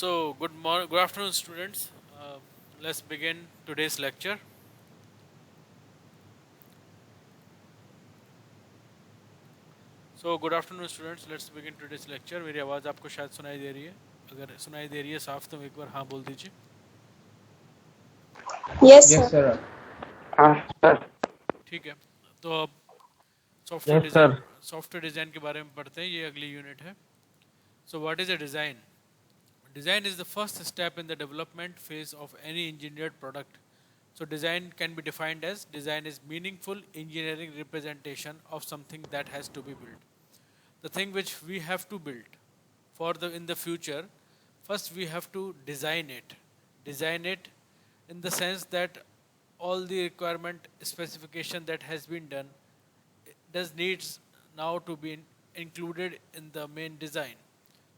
Good afternoon, students. Uh, let's begin today's lecture. Good afternoon, students. Let's begin today's lecture. मेरी आवाज़ आपको शायद सुनाई दे रही है. अगर सुनाई दे रही है साफ तो एक बार हाँ बोल दीजिए. Yes, Yes, sir. sir. Sir. ठीक है. तो अब Yes, sir. सॉफ्टवेयर डिज़ाइन के बारे में पढ़ते हैं. ये अगली यूनिट है. So what is a design? Design is the first step in the development phase of any engineered product. So design can be defined as design is meaningful engineering representation of something that has to be built. The thing which we have to build for the in the future, first we have to design it in the sense that all the requirement specification that has been done does needs now to be included in the main design.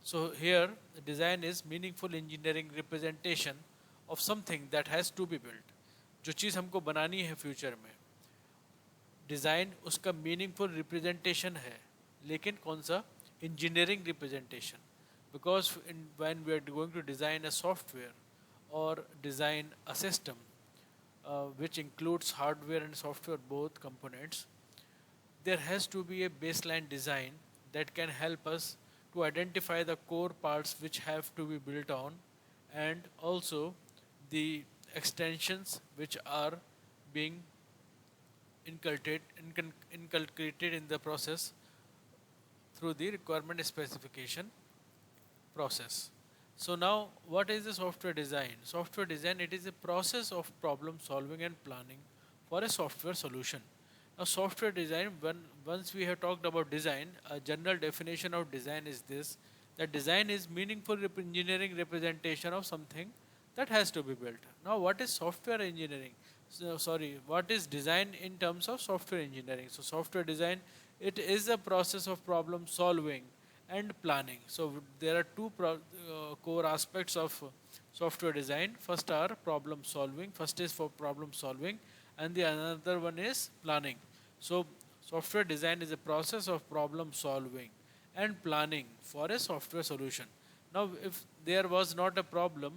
So here the design is meaningful engineering representation of something that has to be built. जो चीज़ हमको बनानी है future में, design उसका meaningful representation है, लेकिन कौन सा? Engineering representation. Because when we are going to design a software और design a system which includes hardware and software both components, there has to be a baseline design that can help us to identify the core parts which have to be built on, and also the extensions which are being inculcated in the process through the requirement specification process. So now, what is the software design? Software design, it is a process of problem solving and planning for a software solution. Now, software design, once we have talked about design, a general definition of design is this: that design is meaningful engineering representation of something that has to be built. Now, what is software engineering? What is design in terms of software engineering? So, software design, it is a process of problem solving and planning. So, there are two core aspects of software design. First are problem solving. First is for problem solving, and the another one is planning. So, software design is a process of problem solving and planning for a software solution. Now, if there was not a problem,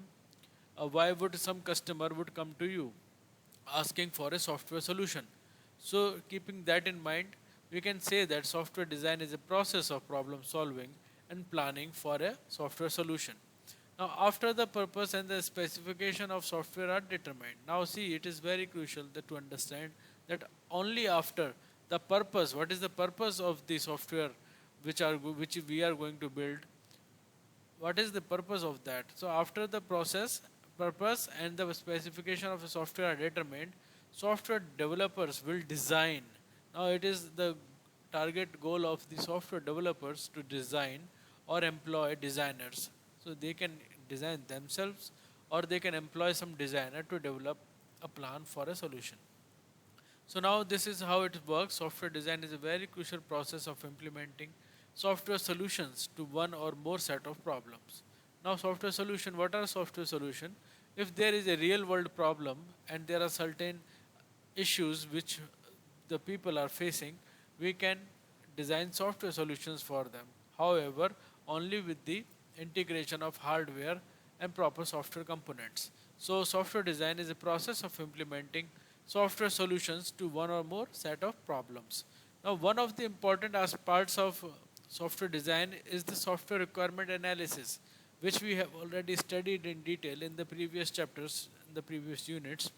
why would some customer would come to you asking for a software solution? So keeping that in mind, we can say that software design is a process of problem solving and planning for a software solution. Now after the purpose and the specification of software are determined, now see, it is very crucial that to understand that only after the purpose, what is the purpose of the software which we are going to build, what is the purpose of that? So after the purpose and the specification of a software are determined, software developers will design. Now it is the target goal of the software developers to design or employ designers. So they can design themselves or they can employ some designer to develop a plan for a solution. So now this is how it works. Software design is a very crucial process of implementing software solutions to one or more set of problems. Now software solution, what are software solution? If there is a real world problem and there are certain issues which the people are facing, we can design software solutions for them. However, only with the integration of hardware and proper software components. So software design is a process of implementing software solutions to one or more set of problems. Now one of the important parts of software design is the software requirement analysis, which we have already studied in detail in the previous chapters, in the previous units.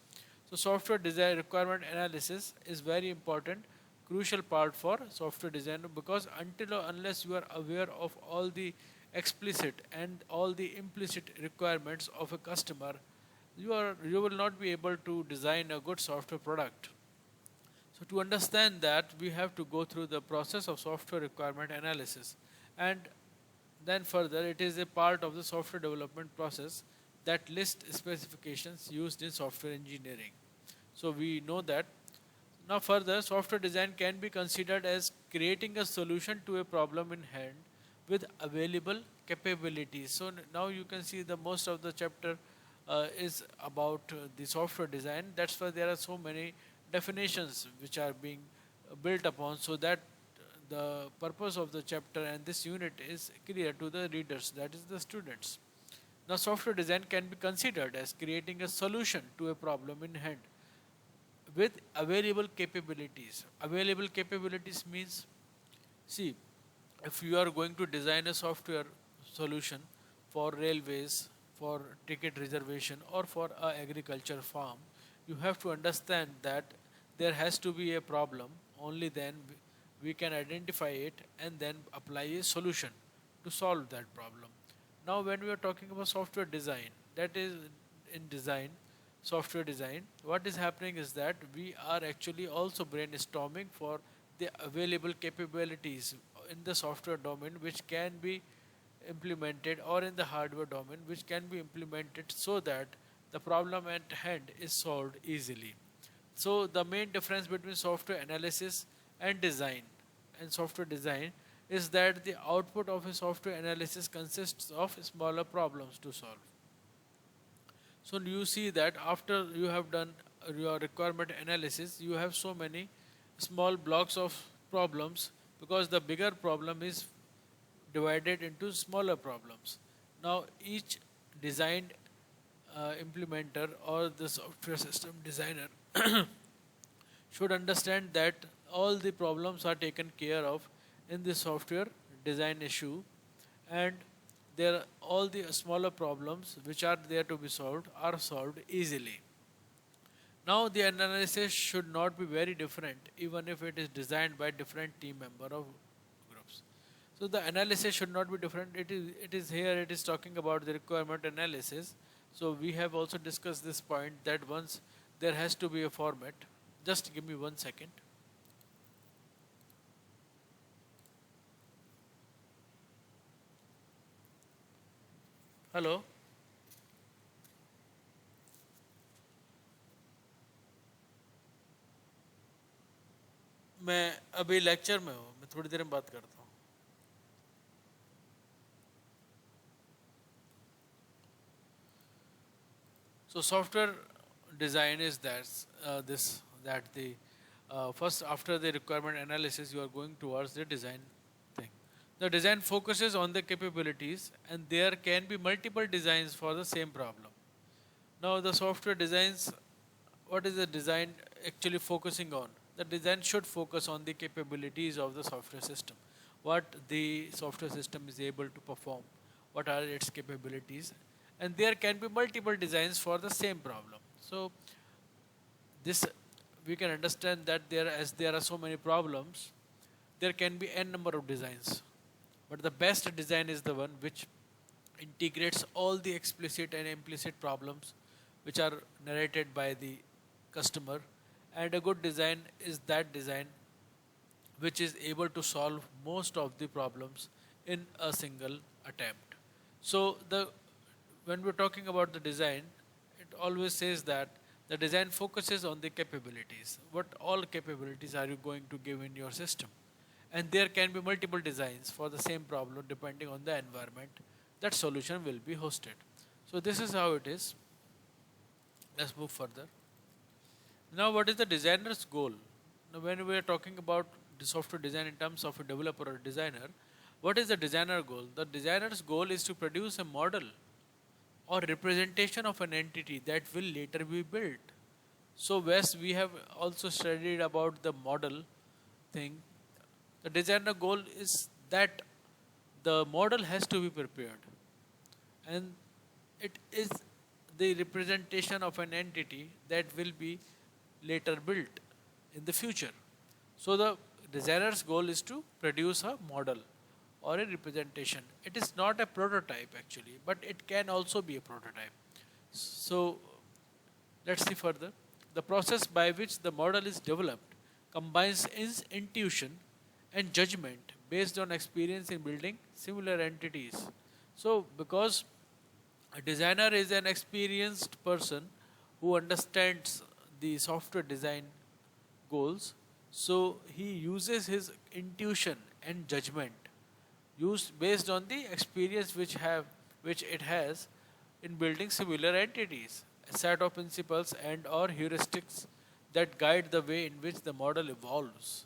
So software design requirement analysis is very important, crucial part for software design, because until or unless you are aware of all the explicit and all the implicit requirements of a customer, you will not be able to design a good software product. So to understand that, we have to go through the process of software requirement analysis, and then further it is a part of the software development process that lists specifications used in software engineering. So we know that. Now further, software design can be considered as creating a solution to a problem in hand with available capabilities. So now you can see the most of the chapter is about the software design. That's why there are so many definitions which are being built upon, so that the purpose of the chapter and this unit is clear to the readers, that is the students. Now, software design can be considered as creating a solution to a problem in hand with available capabilities. Available capabilities means, see, if you are going to design a software solution for railways, for ticket reservation, or for a agriculture farm, you have to understand that there has to be a problem. Only then we can identify it and then apply a solution to solve that problem. Now, when we are talking about software design, that is in design, software design, what is happening is that we are actually also brainstorming for the available capabilities in the software domain which can be implemented, or in the hardware domain which can be implemented, so that the problem at hand is solved easily. So the main difference between software analysis and design and software design is that the output of a software analysis consists of smaller problems to solve. So you see that after you have done your requirement analysis, you have so many small blocks of problems, because the bigger problem is divided into smaller problems. Now each designed implementer or the software system designer should understand that all the problems are taken care of in the software design issue, and there all the smaller problems which are there to be solved are solved easily. Now the analysis should not be very different even if it is designed by different team member of groups. So the analysis should not be different. It is here it is talking about the requirement analysis. So we have also discussed this point that once there has to be a format. Just give me 1 second. Hello. मैं अभी lecture में हूँ, मैं थोड़ी देर में बात करता हूँ. So software design is that the first, after the requirement analysis, you are going towards the design thing. The design focuses on the capabilities, and there can be multiple designs for the same problem. Now the software designs, what is the design actually focusing on? The design should focus on the capabilities of the software system, what the software system is able to perform, what are its capabilities, and there can be multiple designs for the same problem. So this, we can understand that there are so many problems, there can be n number of designs, but the best design is the one which integrates all the explicit and implicit problems which are narrated by the customer. And a good design is that design which is able to solve most of the problems in a single attempt. So when we're talking about the design, it always says that the design focuses on the capabilities. What all capabilities are you going to give in your system? And there can be multiple designs for the same problem depending on the environment that solution will be hosted. So this is how it is. Let's move further. Now, what is the designer's goal? Now, when we are talking about the software design in terms of a developer or designer, what is the designer goal? The designer's goal is to produce a model or representation of an entity that will later be built. So, Wes, we have also studied about the model thing. The designer goal is that the model has to be prepared, and it is the representation of an entity that will be later built in the future. So the designer's goal is to produce a model or a representation. It is not a prototype actually, but it can also be a prototype. So let's see further. The process by which the model is developed combines intuition and judgment based on experience in building similar entities. So because a designer is an experienced person who understands the software design goals, so he uses his intuition and judgment used based on the experience which it has in building similar entities, a set of principles and or heuristics that guide the way in which the model evolves,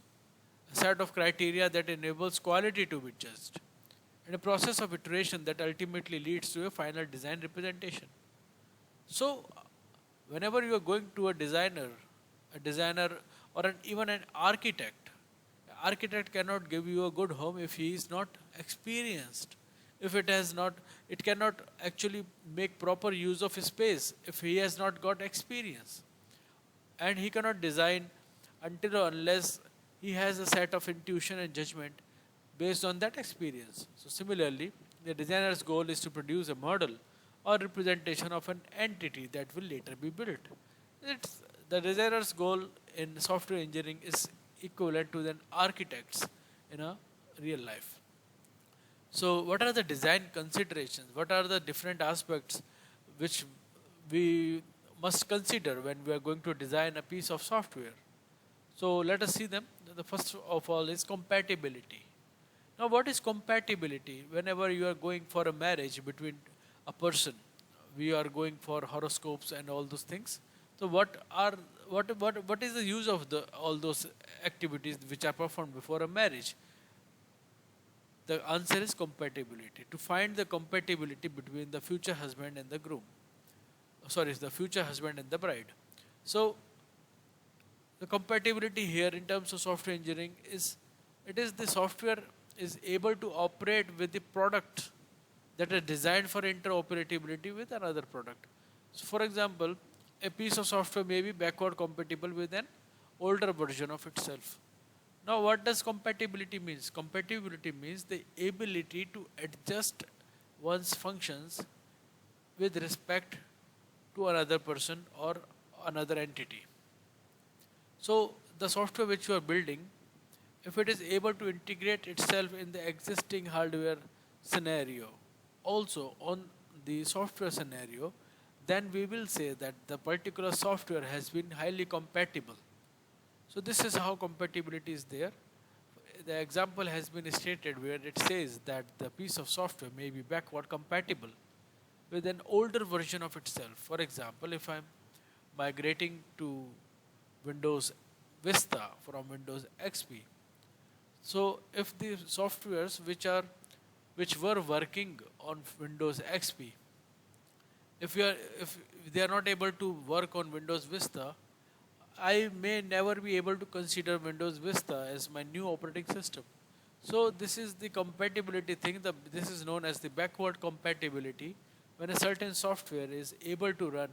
a set of criteria that enables quality to be judged. and a process of iteration that ultimately leads to a final design representation. So, whenever you are going to a designer, or even an architect cannot give you a good home if he is not experienced. If it has not, it cannot actually make proper use of space if he has not got experience, and he cannot design until or unless he has a set of intuition and judgment based on that experience. So, similarly, the designer's goal is to produce a model or representation of an entity that will later be built. It's, the designer's goal in software engineering is equivalent to an architect's in a real life. So, what are the design considerations? What are the different aspects which we must consider when we are going to design a piece of software? So, let us see them. The first of all is compatibility. Now, what is compatibility? Whenever you are going for a marriage between a person, we are going for horoscopes and all those things. So, what is the use of the all those activities which are performed before a marriage? The answer is compatibility. To find the compatibility between the future husband and the groom. Sorry, the future husband and the bride. So, the compatibility here in terms of software engineering is, it is the software is able to operate with the product that are designed for interoperability with another product. So, for example, a piece of software may be backward compatible with an older version of itself. Now, what does compatibility means? Compatibility means the ability to adjust one's functions with respect to another person or another entity. So, the software which you are building, if it is able to integrate itself in the existing hardware scenario, also on the software scenario, then we will say that the particular software has been highly compatible. So, this is how compatibility is there. The example has been stated where it says that the piece of software may be backward compatible with an older version of itself. For example, if I'm migrating to Windows Vista from Windows XP, so if the softwares which were working on Windows XP, if they are not able to work on Windows Vista, I may never be able to consider Windows Vista as my new operating system. So this is the compatibility thing. This is known as the backward compatibility, when a certain software is able to run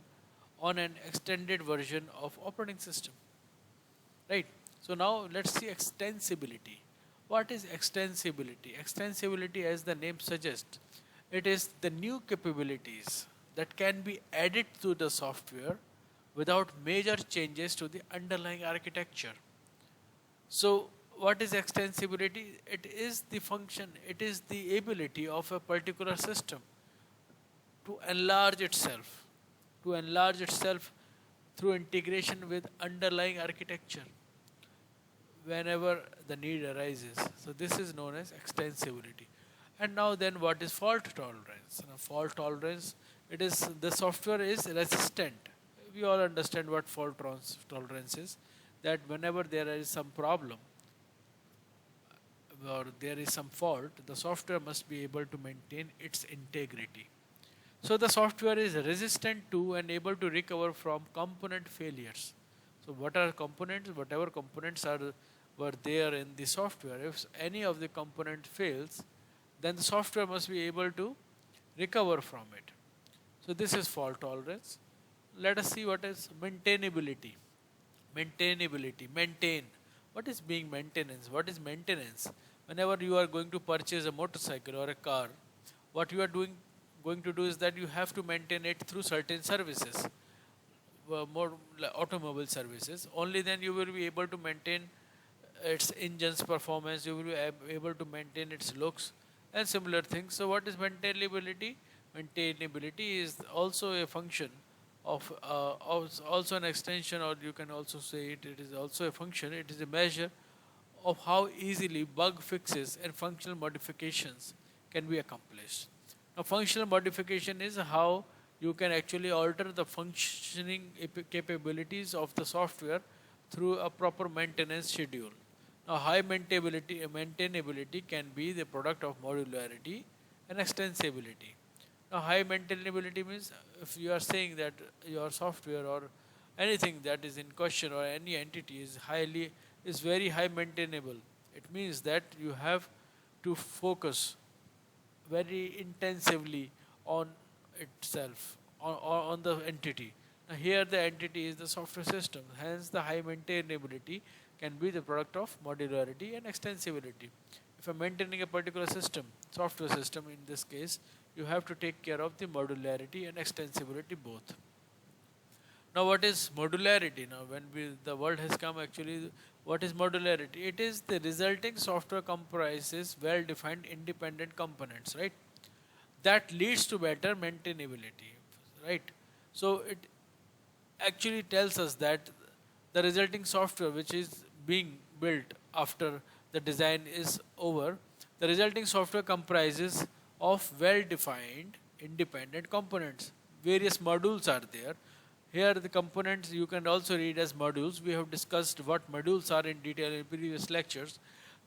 on an extended version of operating system. Right. So now let's see extensibility. What is extensibility? Extensibility, as the name suggests, it is the new capabilities that can be added to the software without major changes to the underlying architecture. So, what is extensibility? It is the function, it is the ability of a particular system to enlarge itself through integration with underlying architecture whenever the need arises. So, this is known as extensibility. And now, then, what is fault tolerance? Now, fault tolerance, it is the software is resistant. We all understand what tolerance is, that whenever there is some problem or there is some fault, the software must be able to maintain its integrity. So the software is resistant to and able to recover from component failures. So what are components? Whatever components were there in the software, if any of the component fails, then the software must be able to recover from it. So this is fault tolerance. Let us see what is maintainability. Maintain. What is being maintenance? What is maintenance? Whenever you are going to purchase a motorcycle or a car, what you are going to do is that you have to maintain it through certain services, more automobile services. Only then you will be able to maintain its engine's performance, you will be able to maintain its looks and similar things. So what is maintainability? Maintainability is also a function of also an extension, or you can also say it is also a function, it is a measure of how easily bug fixes and functional modifications can be accomplished. Now, functional modification is how you can actually alter the functioning capabilities of the software through a proper maintenance schedule. Now, high maintainability can be the product of modularity and extensibility. Now, high maintainability means if you are saying that your software or anything that is in question or any entity is very high maintainable, it means that you have to focus very intensively on itself, on the entity. Now, here the entity is the software system, hence the high maintainability can be the product of modularity and extensibility. If you're maintaining a particular system, software system in this case, you have to take care of the modularity and extensibility both. Now, what is modularity? Now, the world has come actually, what is modularity? It is the resulting software comprises well-defined independent components, right? That leads to better maintainability, right? So, it actually tells us that the resulting software which is being built after the design is over, the resulting software comprises of well-defined independent components. Various modules are there. Here the components you can also read as modules. We have discussed what modules are in detail in previous lectures.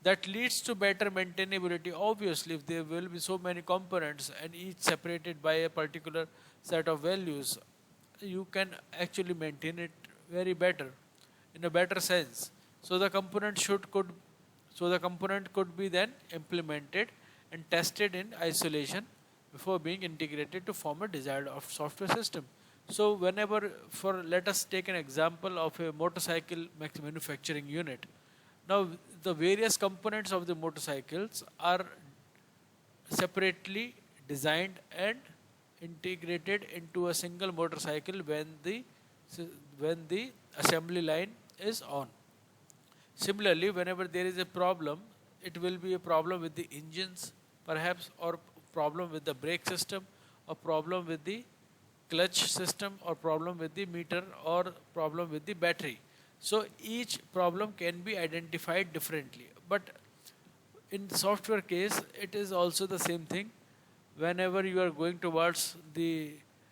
That leads to better maintainability. Obviously, if there will be so many components and each separated by a particular set of values, you can actually maintain it very better, in a better sense. So the component could be then implemented and tested in isolation before being integrated to form a desired software system. So whenever, for let us take an example of a motorcycle manufacturing unit. Now the various components of the motorcycles are separately designed and integrated into a single motorcycle when the assembly line is on. Similarly, whenever there is a problem, it will be a problem with the engines, perhaps, or problem with the brake system, or problem with the clutch system, or problem with the meter, or problem with the battery. So each problem can be identified differently. But in the software case, it is also the same thing. Whenever you are going towards the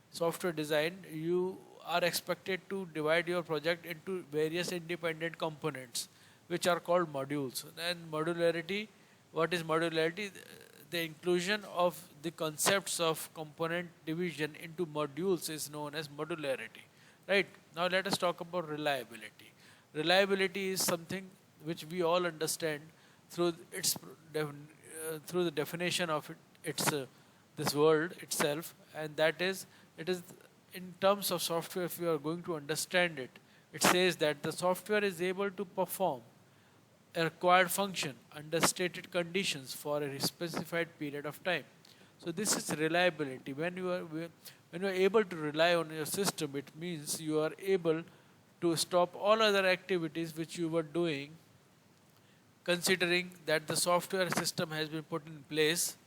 software design, you are expected to divide your project into various independent components, which are called modules. And modularity, what is modularity? The inclusion of the concepts of component division into modules is known as modularity. Right? Now let us talk about reliability. Reliability is something which we all understand through through the definition of its this word itself, and that is, it is in terms of software. If you are going to understand it, it says that the software is able to perform a required function under stated conditions for a specified period of time. So this is reliability. When you are able to rely on your system, it means you are able to stop all other activities which you were doing, considering that the software system has been put in place,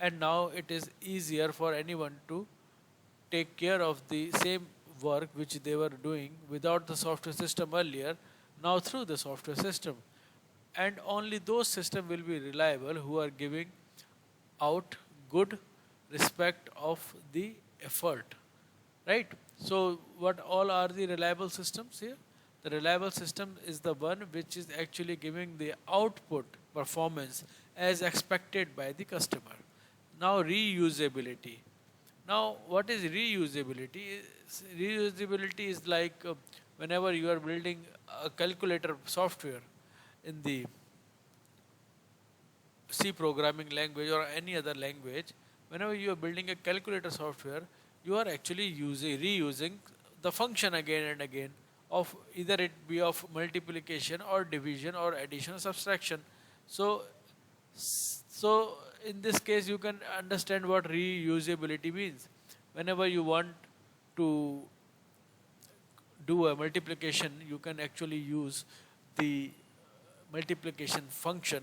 and now it is easier for anyone to take care of the same work which they were doing without the software system earlier, now through the software system. And only those systems will be reliable who are giving out good respect of the effort, right? So what all are the reliable systems here? The reliable system is the one which is actually giving the output performance as expected by the customer. Now reusability. Now what is reusability? Reusability is like whenever you are building a calculator software in the C programming language or any other language, whenever you are building a calculator software, you are actually reusing the function again and again, of either it be of multiplication or division or addition or subtraction. So, so in this case, you can understand what reusability means. Whenever you want to do a multiplication, you can actually use the multiplication function,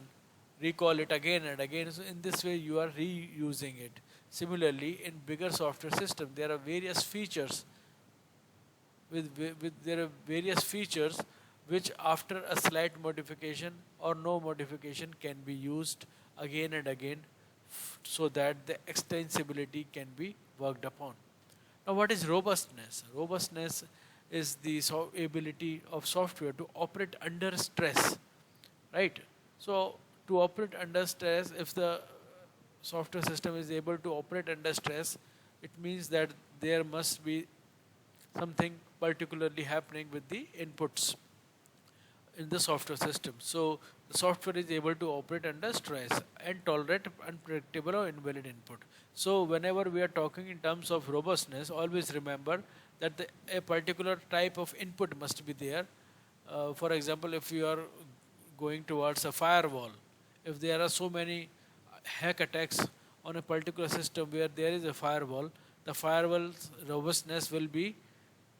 recall it again and again. So in this way, you are reusing it. Similarly, in bigger software system, there are various features there are various features which after a slight modification or no modification can be used again and again so that the extensibility can be worked upon. Now what is robustness? Robustness is the ability of software to operate under stress, right? So to operate under stress, if the software system is able to operate under stress, it means that there must be something particularly happening with the inputs in the software system. So the software is able to operate under stress and tolerate unpredictable or invalid input. So whenever we are talking in terms of robustness, always remember that a particular type of input must be there. For example, if you are going towards a firewall, if there are so many hack attacks on a particular system where there is a firewall, the firewall's robustness will be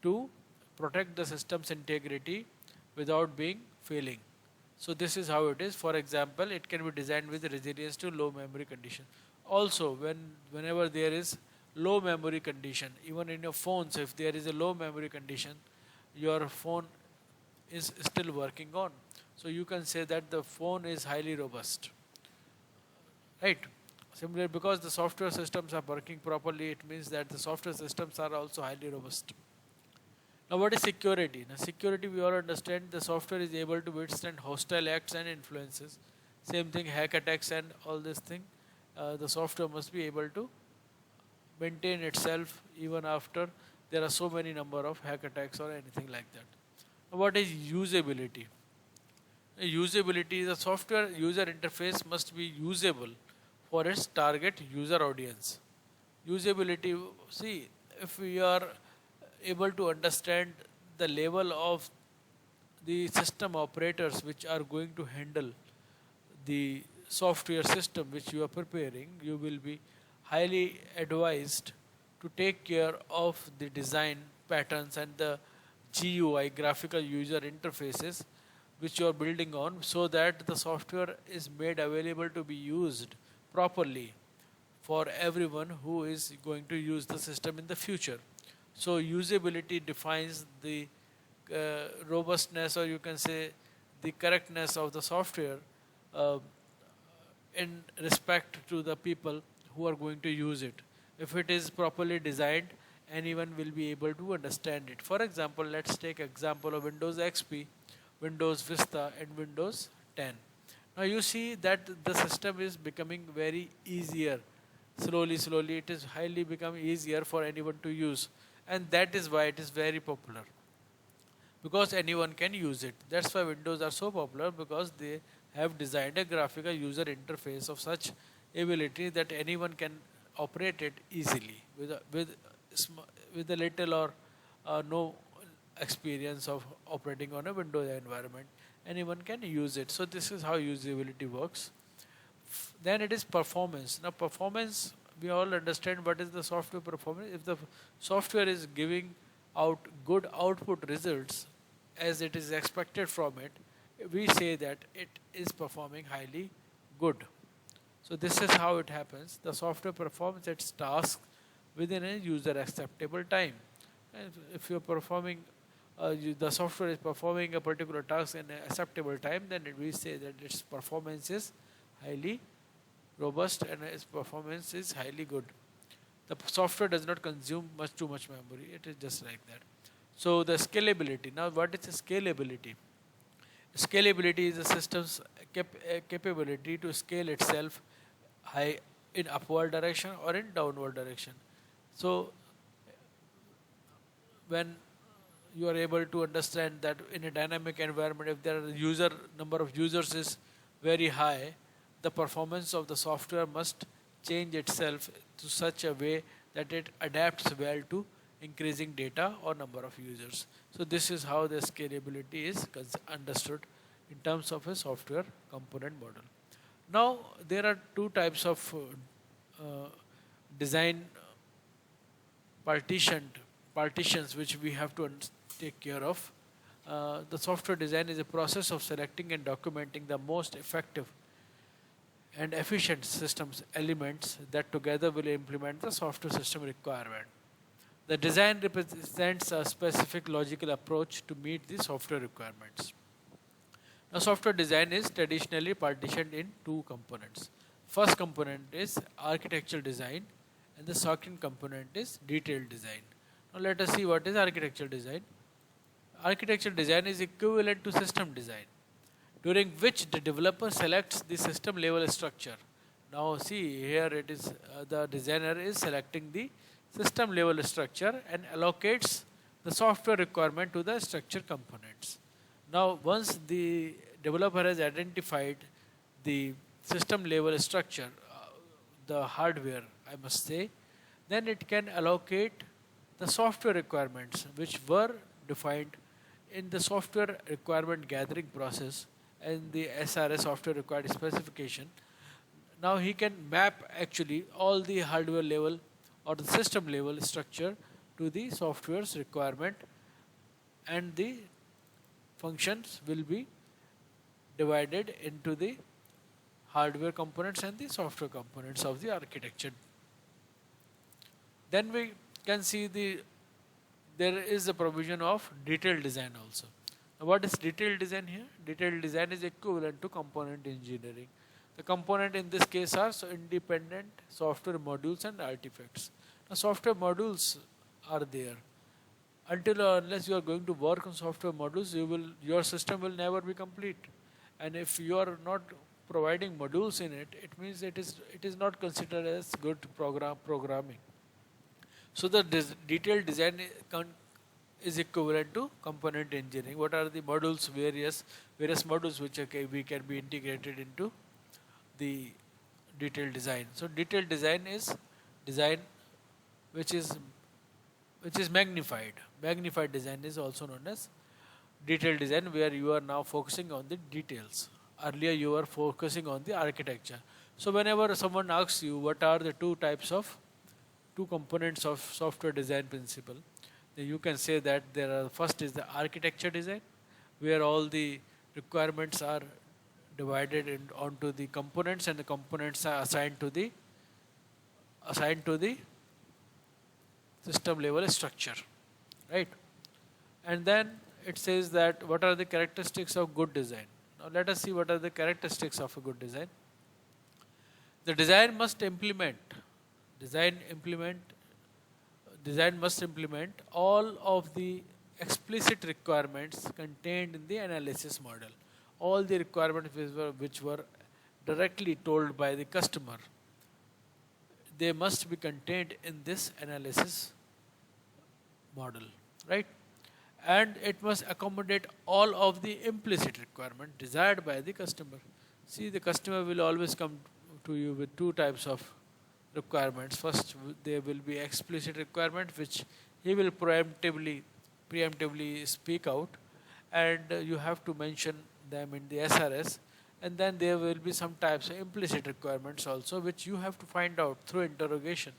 to protect the system's integrity without being failing. So this is how it is. For example, it can be designed with resilience to low memory condition. Also, whenever there is low memory condition, even in your phones, if there is a low memory condition, your phone is still working on. So you can say that the phone is highly robust, right? Similarly, because the software systems are working properly, it means that the software systems are also highly robust. Now, what is security? Now, security, we all understand the software is able to withstand hostile acts and influences. Same thing, hack attacks and all this thing. The software must be able to maintain itself even after there are so many number of hack attacks or anything like that. Now, what is usability? Usability, the software user interface must be usable for its target user audience. Usability, see, if we are able to understand the level of the system operators which are going to handle the software system which you are preparing, you will be highly advised to take care of the design patterns and the GUI, graphical user interfaces, which you are building on, so that the software is made available to be used properly for everyone who is going to use the system in the future. So usability defines the robustness, or you can say the correctness of the software uh, in respect to the people who are going to use it. If it is properly designed, anyone will be able to understand it. For example, let's take example of Windows XP, Windows Vista and Windows 10. Now you see that the system is becoming very easier. Slowly it is highly becoming easier for anyone to use, and that is why it is very popular, because anyone can use it. That's why Windows are so popular, because they have designed a graphical user interface of such ability that anyone can operate it easily with a little or no experience of operating on a Windows environment. Anyone can use it. So this is how usability works. Then it is performance. Now performance, we all understand what is the software performance. If the software is giving out good output results as it is expected from it, we say that it is performing highly good. So this is how it happens. The software performs its task within a user acceptable time. And if you're performing, the software is performing a particular task in an acceptable time, then we say that its performance is highly robust and its performance is highly good. The software does not consume too much memory. It is just like that. So the scalability. Now, what is scalability? Scalability is a system's capability to scale itself high in upward direction or in downward direction. So when you are able to understand that in a dynamic environment, if there are number of users is very high, the performance of the software must change itself to such a way that it adapts well to increasing data or number of users. So this is how the scalability is understood in terms of a software component model. Now there are two types of design partitions which we have to take care of. The software design is a process of selecting and documenting the most effective and efficient systems elements that together will implement the software system requirement. The design represents a specific logical approach to meet the software requirements. Now, software design is traditionally partitioned in two components. First component is architectural design, and the second component is detailed design. Now, let us see what is architectural design. Architectural design is equivalent to system design. during which the developer selects the system level structure. Now see here it is the designer is selecting the system level structure and allocates the software requirement to the structure components. Now once the developer has identified the system level structure, the hardware I must say, then it can allocate the software requirements which were defined in the software requirement gathering process and the SRS software required specification. Now he can map actually all the hardware level or the system level structure to the software's requirement, and the functions will be divided into the hardware components and the software components of the architecture. Then we can see there is a provision of detailed design also. Now what is detailed design here? Detailed design is equivalent to component engineering. The component in this case are independent software modules and artifacts. Now software modules are there. Until or unless you are going to work on software modules, your system will never be complete. And if you are not providing modules in it, it means it is not considered as good programming. So the detailed design is equivalent to component engineering. What are the modules, various modules which we can be integrated into the detailed design. So detailed design is design which is magnified. Magnified design is also known as detailed design, where you are now focusing on the details. Earlier you were focusing on the architecture. So whenever someone asks you what are the two components of software design principle, then you can say that first is the architecture design, where all the requirements are divided onto the components, and the components are assigned to the system level structure, right? And then it says that what are the characteristics of good design. Now let us see what are the characteristics of a good design. The design must implement all of the explicit requirements contained in the analysis model. All the requirements which were directly told by the customer, they must be contained in this analysis model, right? And it must accommodate all of the implicit requirement desired by the customer. See, the customer will always come to you with two types of requirements. First, there will be explicit requirement which he will preemptively speak out, and you have to mention them in the SRS. And then there will be some types of implicit requirements also, which you have to find out through interrogation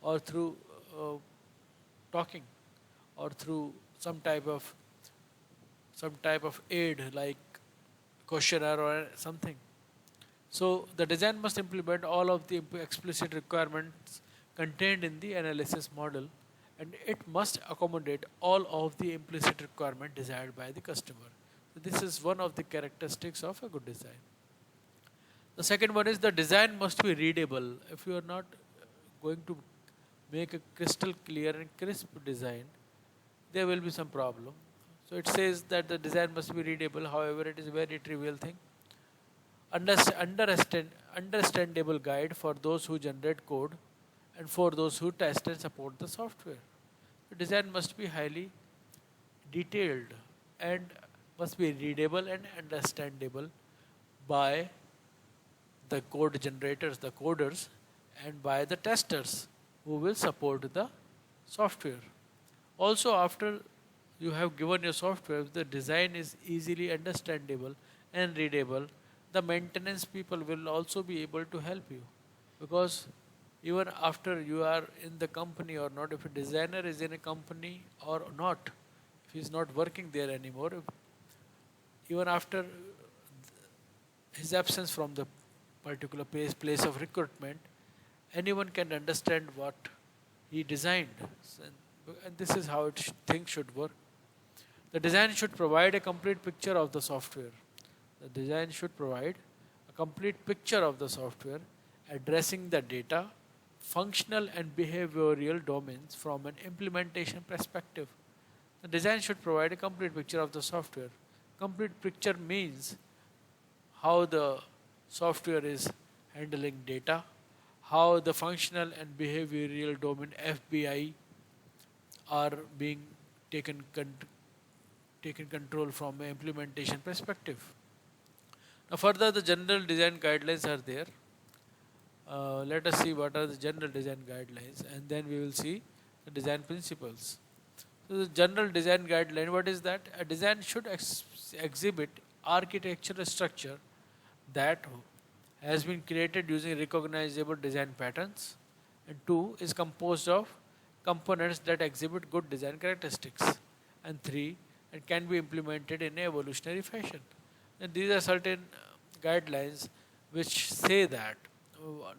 or through talking or through some type of aid like questionnaire or something. So the design must implement all of the explicit requirements contained in the analysis model, and it must accommodate all of the implicit requirement desired by the customer. So this is one of the characteristics of a good design. The second one is the design must be readable. If you are not going to make a crystal clear and crisp design, there will be some problem. So it says that the design must be readable. However, it is a very trivial thing. Understandable guide for those who generate code and for those who test and support the software. The design must be highly detailed and must be readable and understandable by the code generators, the coders, and by the testers who will support the software. Also, after you have given your software, the design is easily understandable and readable, the maintenance people will also be able to help you, because even after you are in the company or not, if a designer is in a company or not, if he is not working there anymore, even after his absence from the particular place of recruitment, anyone can understand what he designed. And this is how things should work. The design should provide a complete picture of the software. The design should provide a complete picture of the software, addressing the data, functional and behavioral domains from an implementation perspective. The design should provide a complete picture of the software. Complete picture means how the software is handling data, how the functional and behavioral domain FBI are being taken taken control from an implementation perspective. Now further, the general design guidelines are there. Let us see what are the general design guidelines, and then we will see the design principles. So the general design guideline, what is that? A design should exhibit architectural structure that has been created using recognizable design patterns, and two is composed of components that exhibit good design characteristics, and three, it can be implemented in an evolutionary fashion. And these are certain guidelines which say that.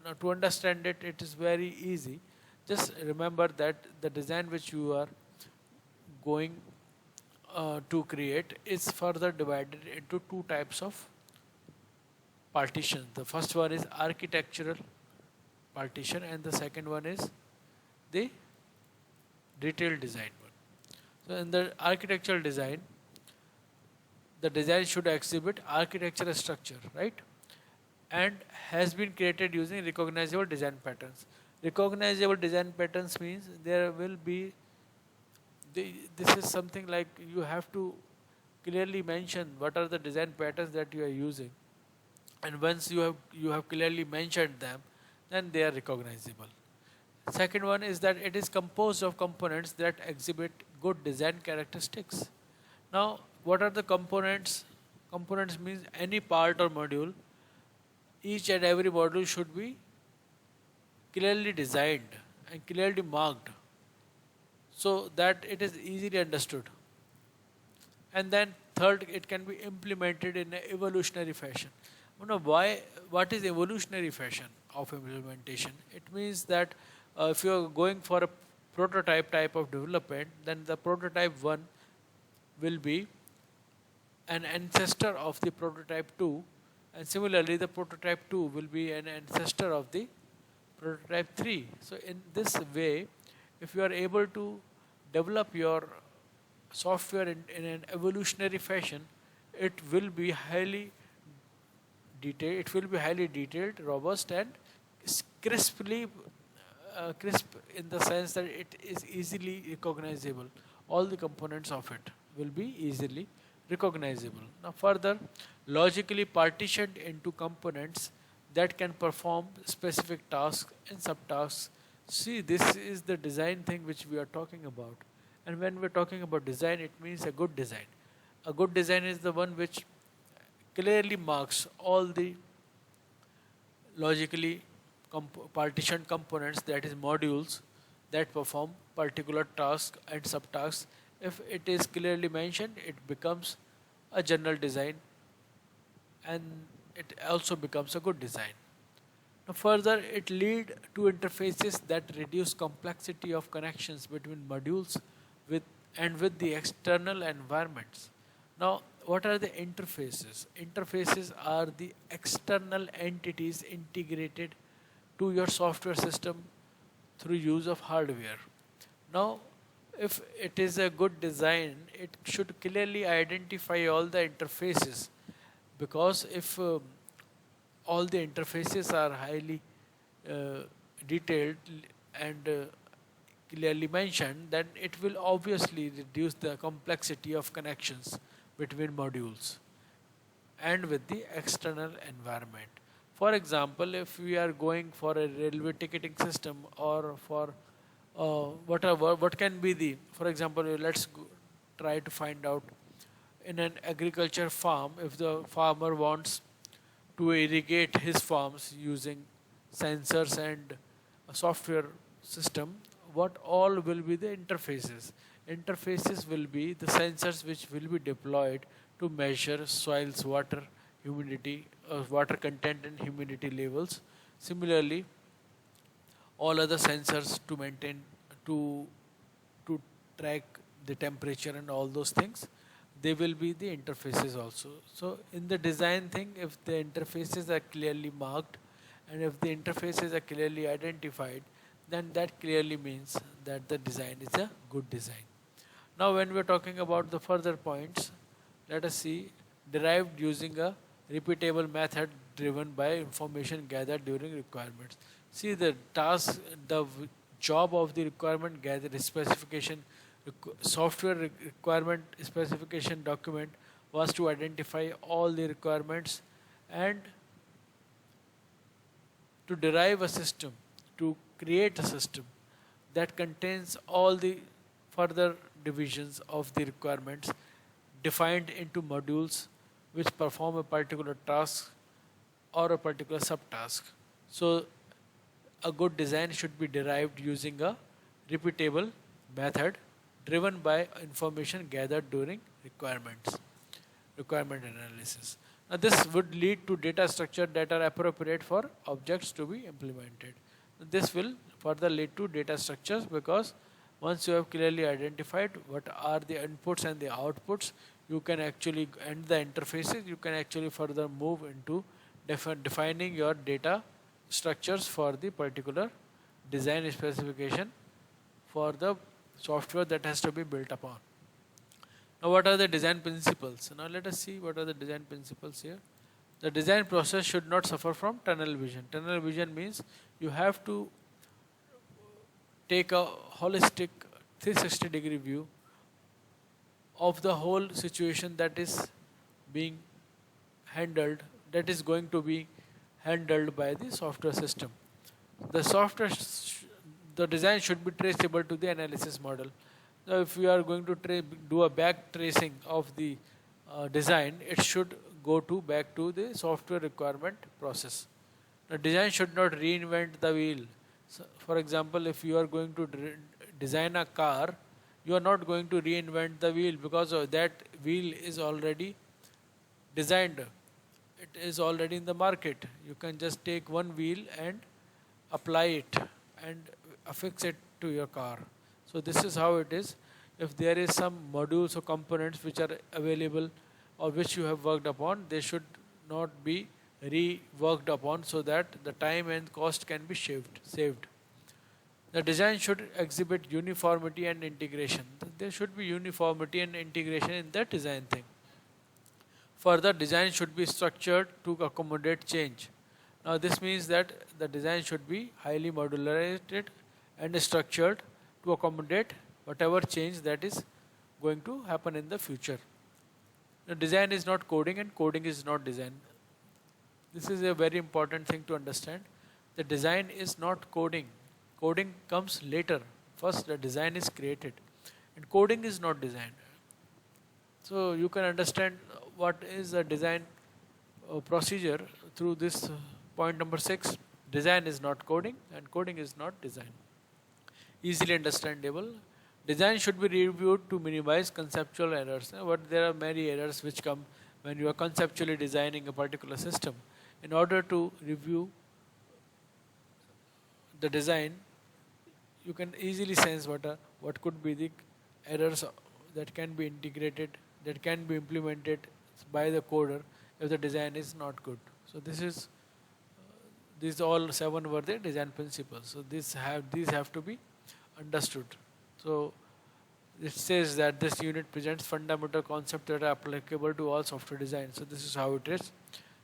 Now to understand it, it is very easy. Just remember that the design which you are going to create is further divided into two types of partitions. The first one is architectural partition, and the second one is the detailed design one. So in the architectural design, the design should exhibit architectural structure, right? And has been created using recognizable design patterns. Recognizable design patterns means there will be this is something like you have to clearly mention what are the design patterns that you are using, and once you have clearly mentioned them, then they are recognizable. Second one is that it is composed of components that exhibit good design characteristics. Now, what are the components? Components means any part or module. Each and every module should be clearly designed and clearly marked so that it is easily understood. And then third, it can be implemented in an evolutionary fashion. Why? What is evolutionary fashion of implementation? It means that if you are going for a prototype type of development, then the prototype 1 will be an ancestor of the prototype 2, and similarly the prototype 2 will be an ancestor of the prototype 3. So in this way, if you are able to develop your software in an evolutionary fashion, it will be highly detailed, robust, and crisp in the sense that it is easily recognizable. All the components of it will be easily recognizable. Now further, logically partitioned into components that can perform specific tasks and subtasks. See, this is the design thing which we are talking about. And when we're talking about design, it means a good design. A good design is the one which clearly marks all the logically partitioned components, that is modules, that perform particular tasks and subtasks. If it is clearly mentioned, it becomes a general design, and it also becomes a good design. Now further, it leads to interfaces that reduce complexity of connections between modules with the external environments. Now, what are the interfaces? Interfaces are the external entities integrated to your software system through use of hardware. Now, if it is a good design, it should clearly identify all the interfaces, because if all the interfaces are highly uh, detailed and clearly mentioned, then it will obviously reduce the complexity of connections between modules and with the external environment. For example, if we are going for a railway ticketing system, or for whatever, what can be the, for example, let's try to find out in an agriculture farm, if the farmer wants to irrigate his farms using sensors and a software system, what all will be the interfaces? Interfaces will be the sensors which will be deployed to measure soil's water humidity, water content and humidity levels. Similarly, all other sensors to maintain, to to track the temperature and all those things, they will be the interfaces also. So in the design thing, if the interfaces are clearly marked and if the interfaces are clearly identified, then that clearly means that the design is a good design. Now when we are talking about the further points, let us see, derived using a repeatable method driven by information gathered during requirements. See the task, job of the requirement gather specification, software requirement specification document was to identify all the requirements and to derive a system, to create a system that contains all the further divisions of the requirements defined into modules which perform a particular task or a particular subtask. So a good design should be derived using a repeatable method driven by information gathered during requirement analysis. Now this would lead to data structure that are appropriate for objects to be implemented. This will further lead to data structures because once you have clearly identified what are the inputs and the outputs, you can actually, and the interfaces, you can actually further move into defining your data structures for the particular design specification for the software that has to be built upon. Now what are the design principles? Now let us see what are the design principles here. The design process should not suffer from tunnel vision. Tunnel vision means you have to take a holistic 360-degree view of the whole situation that is being handled, that is going to be handled by the software system. The the design should be traceable to the analysis model. Now, if we are going to do a back tracing of the design, it should go back to the software requirement process. The design should not reinvent the wheel. So, for example, if you are going to design a car, you are not going to reinvent the wheel because that wheel is already designed. It is already in the market. You can just take one wheel and apply it and affix it to your car. So this is how it is. If there is some modules or components which are available or which you have worked upon, they should not be reworked upon so that the time and cost can be saved. The design should exhibit uniformity and integration. There should be uniformity and integration in the design thing. Further, design should be structured to accommodate change. Now this means that the design should be highly modularized and structured to accommodate whatever change that is going to happen in the future. The design is not coding and coding is not design. This is a very important thing to understand. The design is not coding. Coding comes later. First the design is created and coding is not design. So you can understand what is the design procedure through this point number 6. Design is not coding and coding is not design. Easily understandable. Design should be reviewed to minimize conceptual errors. But there are many errors which come when you are conceptually designing a particular system. In order to review the design, you can easily sense what could be the errors that can be integrated, that can be implemented by the coder if the design is not good. So these all 7 were the design principles. So these have to be understood. So it says that this unit presents fundamental concepts that are applicable to all software design. So this is how it is.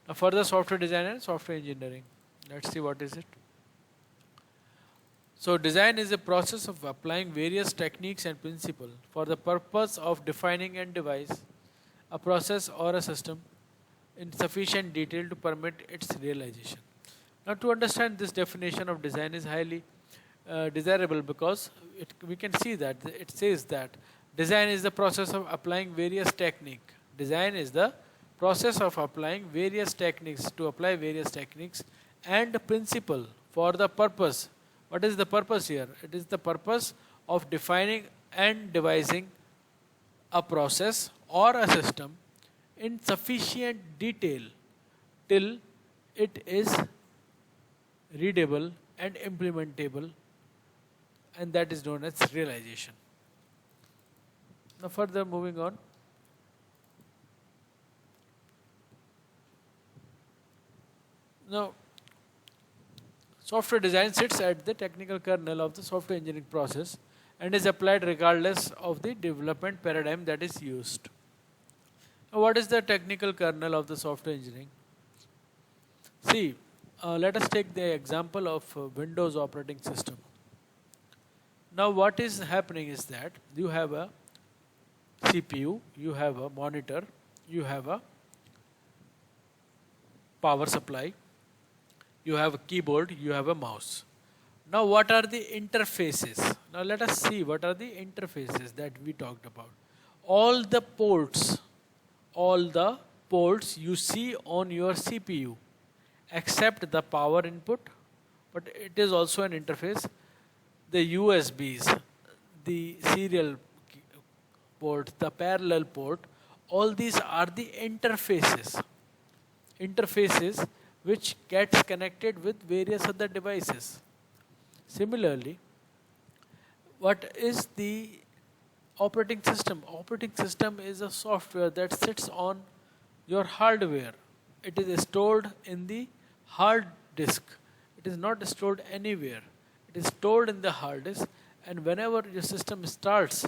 Now further, software design and software engineering. Let's see what is it. So design is a process of applying various techniques and principles for the purpose of defining and devise a process or a system in sufficient detail to permit its realization. Now to understand this definition of design is highly desirable because we can see that it says that design is the process of applying various techniques. Design is the process of applying various techniques to apply various techniques and principle for the purpose. What is the purpose here? It is the purpose of defining and devising a process or a system in sufficient detail till it is readable and implementable, and that is known as realization. Now further moving on. Now software design sits at the technical kernel of the software engineering process and is applied regardless of the development paradigm that is used. What is the technical kernel of the software engineering? See, let us take the example of Windows operating system. Now what is happening is that you have a CPU, you have a monitor, you have a power supply, you have a keyboard, you have a mouse. Now what are the interfaces? Now let us see what are the interfaces that we talked about. All the ports you see on your CPU except the power input, but it is also an interface. The USBs, the serial port, the parallel port, all these are the interfaces which gets connected with various other devices. Similarly, what is the operating system? Operating system is a software that sits on your hardware. It is stored in the hard disk. It is not stored anywhere. It is stored in the hard disk, and whenever your system starts,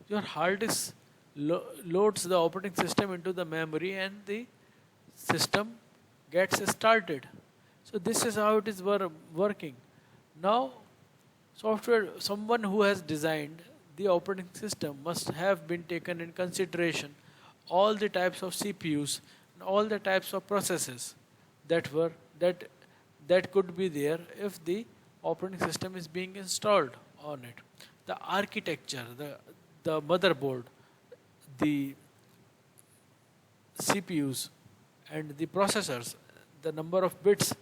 your hard disk loads the operating system into the memory and the system gets started. So this is how it is working. Now, someone who has designed the operating system must have been taken in consideration all the types of CPUs and all the types of processes that could be there if the operating system is being installed on it. The architecture, the motherboard, the CPUs and the processors, the number of bits,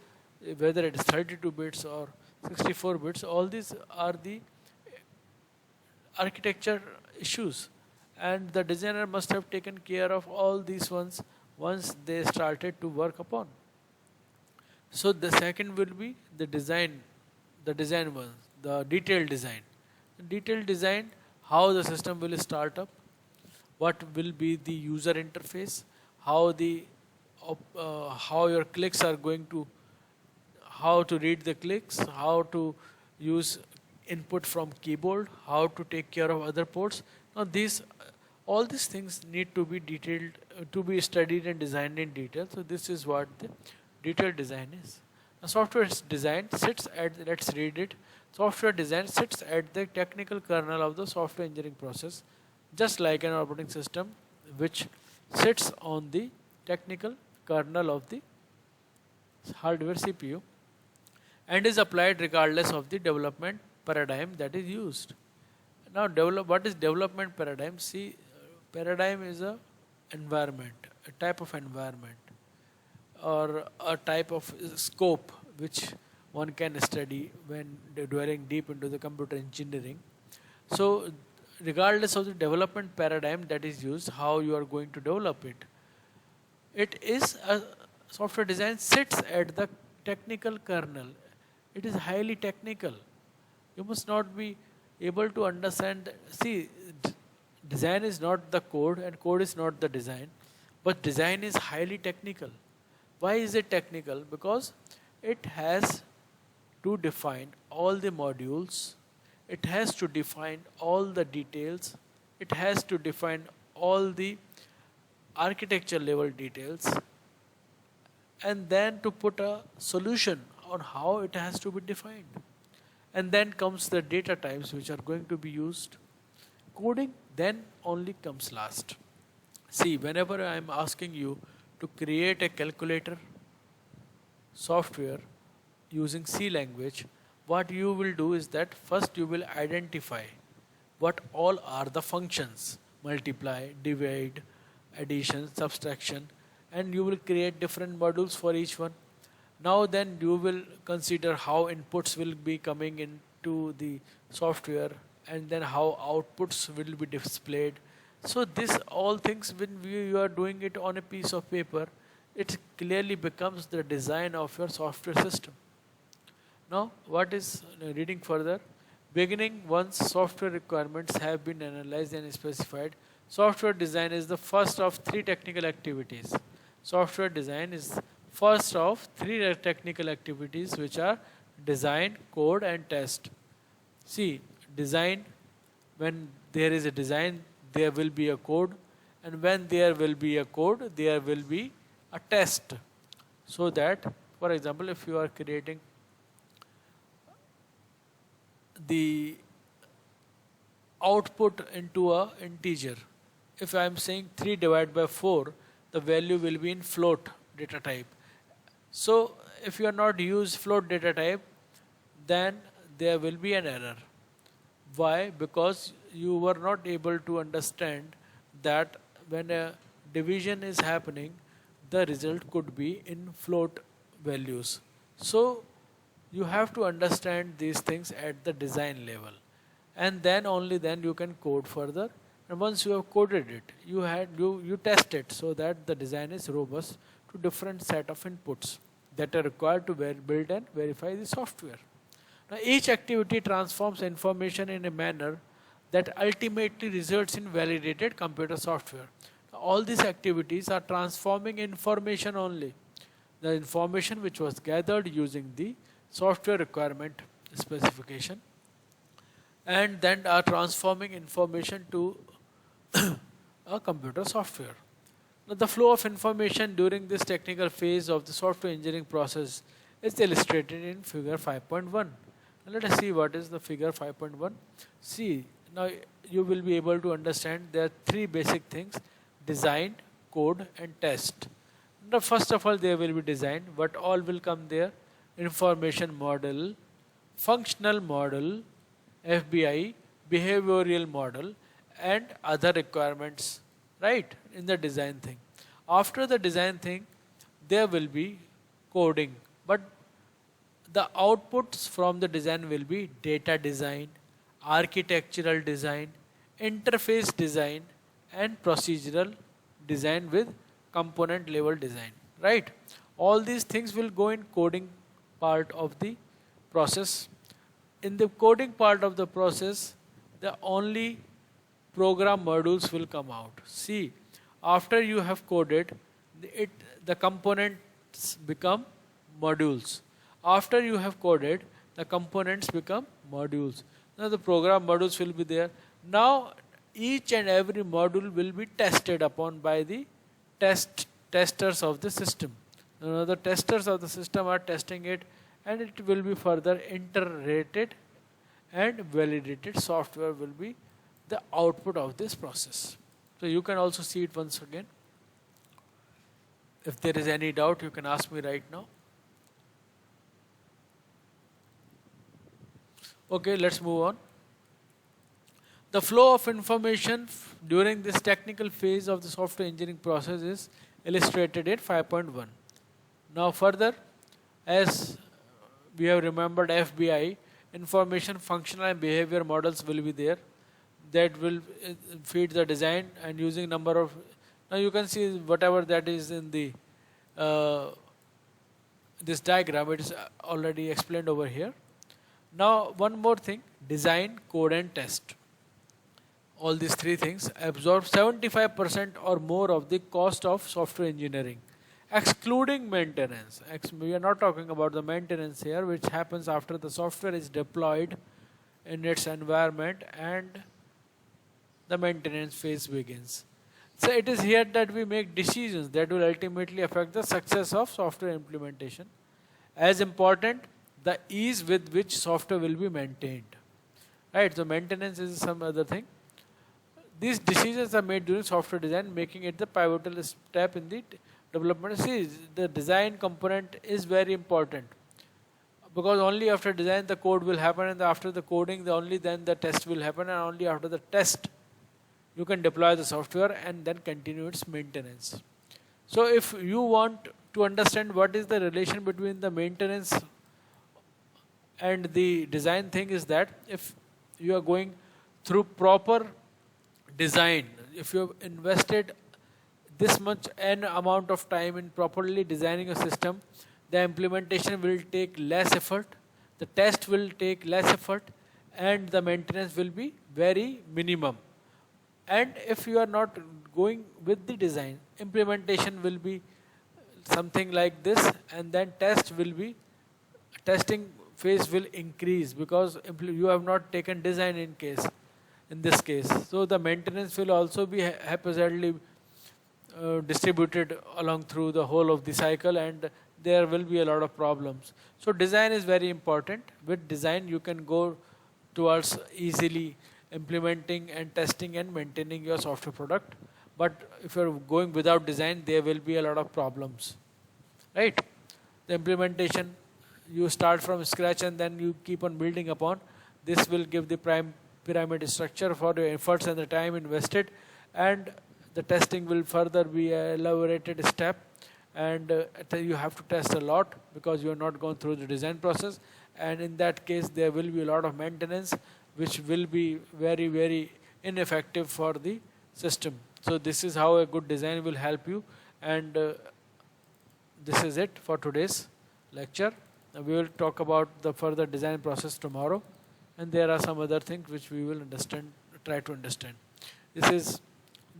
whether it is 32 bits or 64 bits, all these are the architecture issues, and the designer must have taken care of all these ones once they started to work upon. So the second will be the design one, the detailed design. Detailed design, how the system will start up, what will be the user interface, how your clicks are going to, how to read the clicks, how to use input from keyboard, how to take care of other ports. Now all these things need to be detailed, to be studied and designed in detail. So this is what the detailed design is. A software design sits at, let's read it. Software design sits at the technical kernel of the software engineering process, just like an operating system which sits on the technical kernel of the hardware CPU and is applied regardless of the development paradigm that is used. Now, what is development paradigm? See, paradigm is a environment, a type of environment, or a type of scope which one can study when dwelling deep into the computer engineering. So, regardless of the development paradigm that is used, how you are going to develop it, it is a software design sits at the technical kernel. It is highly technical. You must not be able to understand. See, design is not the code and code is not the design, but design is highly technical. Why is it technical? Because it has to define all the modules, it has to define all the details, it has to define all the architecture level details, and then to put a solution on how it has to be defined. And then comes the data types which are going to be used. Coding then only comes last. See, whenever I am asking you to create a calculator software using C language, what you will do is that first you will identify what all are the functions: multiply, divide, addition, subtraction, and you will create different modules for each one. Now then you will consider how inputs will be coming into the software and then how outputs will be displayed. So this all things, when you are doing it on a piece of paper, it clearly becomes the design of your software system. Now what is reading further? Beginning, once software requirements have been analyzed and specified, software design is the first of three technical activities. Software design is first of three technical activities, which are design, code and test. See, design, when there is a design, there will be a code, and when there will be a code, there will be a test. So that, for example, if you are creating the output into a integer, if I am saying 3 divided by 4, the value will be in float data type. So if you are not use float data type, then there will be an error. Why? Because you were not able to understand that when a division is happening, the result could be in float values. So you have to understand these things at the design level, and then only then you can code further. And once you have coded it, you test it so that the design is robust to different set of inputs that are required to build and verify the software. Now, each activity transforms information in a manner that ultimately results in validated computer software. All these activities are transforming information only. The information which was gathered using the software requirement specification, and then are transforming information to a computer software. Now, the flow of information during this technical phase of the software engineering process is illustrated in figure 5.1. Let us see what is the figure 5.1. See, now you will be able to understand there are three basic things: design, code and test. Now, first of all, there will be design. What all will come there? Information model, functional model, FBI, behavioral model and other requirements, right, in the design thing. After the design thing, there will be coding, but the outputs from the design will be data design, architectural design, interface design and procedural design with component level design, right? All these things will go in coding part of the process. In the coding part of the process, the only program modules will come out. See, after you have coded, the components become modules. After you have coded, the components become modules. Now the program modules will be there. Now each and every module will be tested upon by the testers of the system. Now the testers of the system are testing it, and it will be further iterated and validated. Software will be the output of this process. So you can also see it once again. If there is any doubt, you can ask me right now. Okay, let's move on. The flow of information during this technical phase of the software engineering process is illustrated in 5.1. Now further, as we have remembered FBI, information, functional and behavior models will be there that will feed the design, and using number of, now you can see whatever that is in the this diagram, it is already explained over here. Now one more thing, design, code and test. All these three things absorb 75% or more of the cost of software engineering, excluding maintenance. We are not talking about the maintenance here, which happens after the software is deployed in its environment and the maintenance phase begins. So it is here that we make decisions that will ultimately affect the success of software implementation. As important, the ease with which software will be maintained. Right, so maintenance is some other thing. These decisions are made during software design, making it the pivotal step in the development. See, the design component is very important, because only after design the code will happen, and after the coding, only then the test will happen, and only after the test you can deploy the software and then continue its maintenance. So if you want to understand what is the relation between the maintenance and the design thing, is that if you are going through proper design, if you have invested this much an amount of time in properly designing a system, the implementation will take less effort, the test will take less effort, and the maintenance will be very minimum. And if you are not going with the design, implementation will be something like this, and then testing phase will increase, because you have not taken design in this case. So the maintenance will also be haphazardly distributed along through the whole of the cycle, and there will be a lot of problems. So design is very important. With design you can go towards easily implementing and testing and maintaining your software product. But if you're going without design, there will be a lot of problems, right? The implementation, you start from scratch and then you keep on building upon. This will give the prime pyramid structure for your efforts and the time invested, and the testing will further be a elaborated step, and you have to test a lot because you are not gone through the design process, and in that case there will be a lot of maintenance which will be very very ineffective for the system. So this is how a good design will help you, and this is it for today's lecture. We will talk about the further design process tomorrow, and there are some other things which we will understand, try to understand. This is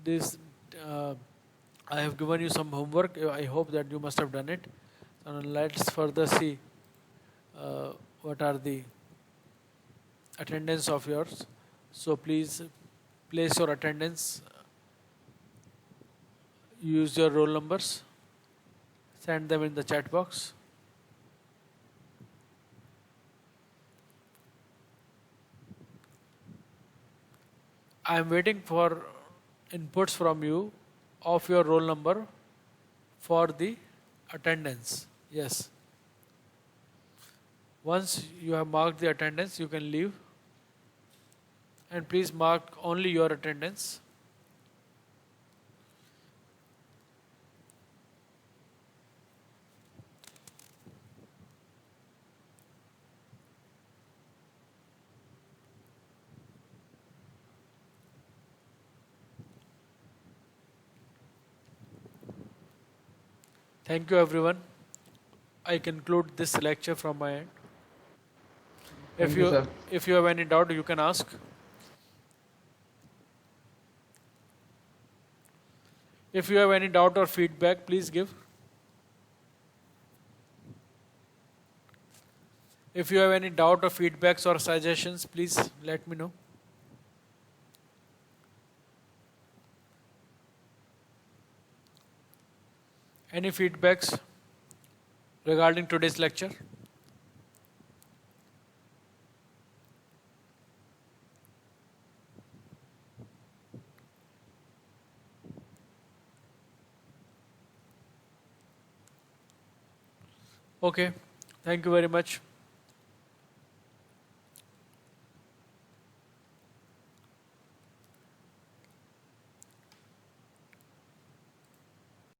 this. I have given you some homework. I hope that you must have done it. So let's further see what are the attendance of yours. So please place your attendance. Use your roll numbers. Send them in the chat box. I am waiting for inputs from you of your roll number for the attendance. Yes. Once you have marked the attendance, you can leave. And please mark only your attendance. Thank you everyone. I conclude this lecture from my end. If Thank you, you sir. if you have any doubt, you can ask. If you have any doubt or feedback, please give. If you have any doubt or feedbacks or suggestions, please let me know. Any feedbacks regarding today's lecture? Okay. Thank you very much.